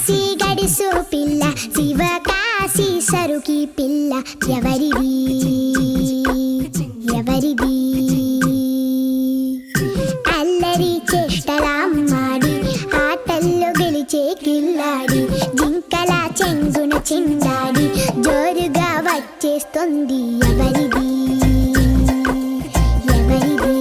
కాశీ గడుసు పిల్ల శివకాశి సరుకి పిల్ల ఎవరిది ఎవరిది అల్లరి చేష్టలామ్మాడి ఆటల్లో గెలిచే కిల్లాడి జింకల చెంగున చిందాడి జోరుగా వచ్చేస్తుంది ఎవరిది ఎవరిది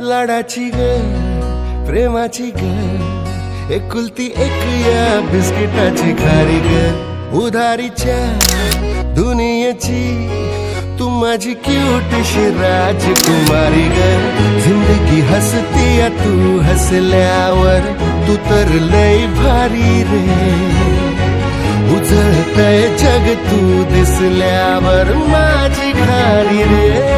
लाडाची ग प्रेमाची ग एकुलती एक या बिस्किटाची खारी ग उधारीच्या दुनियेची तू माझी क्यूटशी राजकुमारी ग जिंदगी हसती या तू हसल्यावर तू तर लय भारी रे उजळतय जग तू दिसल्यावर माझी खारी रे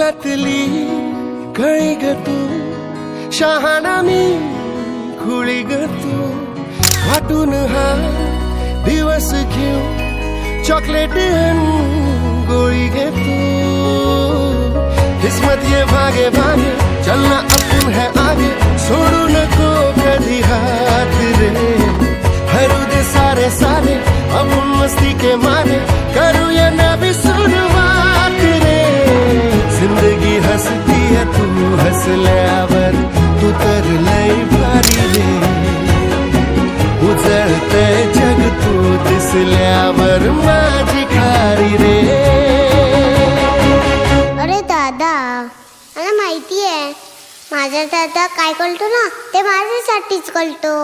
घातली कळी ग तू शहाणा मी खुळी ग तू वाटून हा दिवस घेऊ चॉकलेट गोळी गे तू किस्मत ये भागे भागे चलना अपन है आगे छोड़ू नको कधी हाथ रे हरू दे सारे सारे अपन मस्ती के मारे करूँ या ना भी शुरुआत रे जिंदगी हंसती है तू हंसल्यावर तू तर लई भारी रे उजळते जग तू दिसल्यावर माझी खारी रे. अरे दादा मला माहिती आहे माझा दादा काय करतो ना ते माझ्यासाठीच करतो.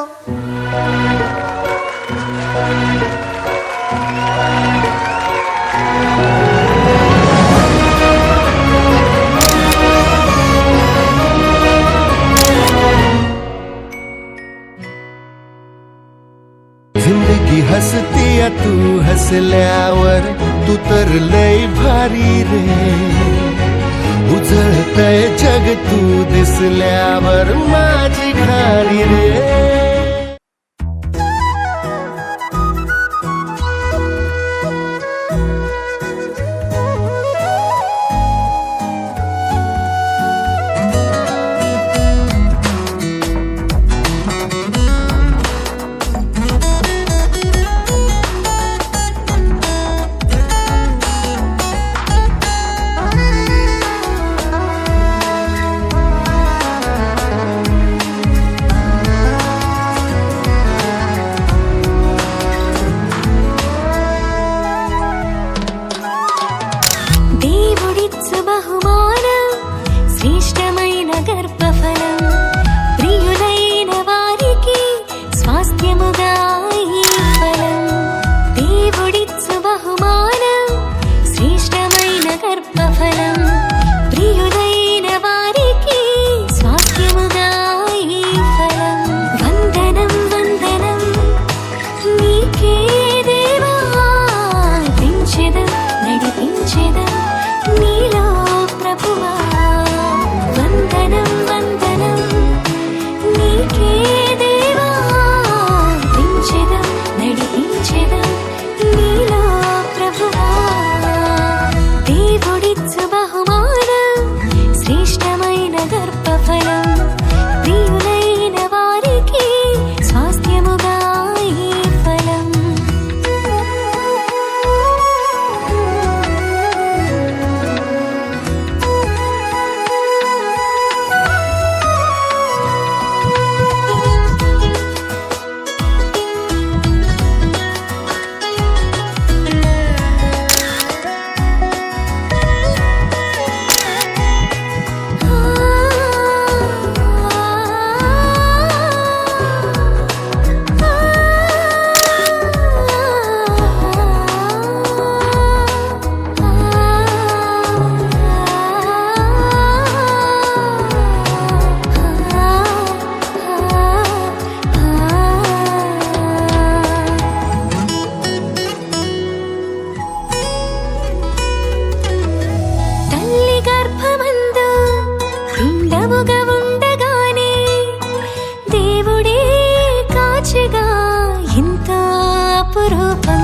जिंदगी हसती या तू हसल्यावर तू तर लय भारी रे उजळतय जग तू दिसल्यावर माझी खारी रे. ఇంత అపురూపం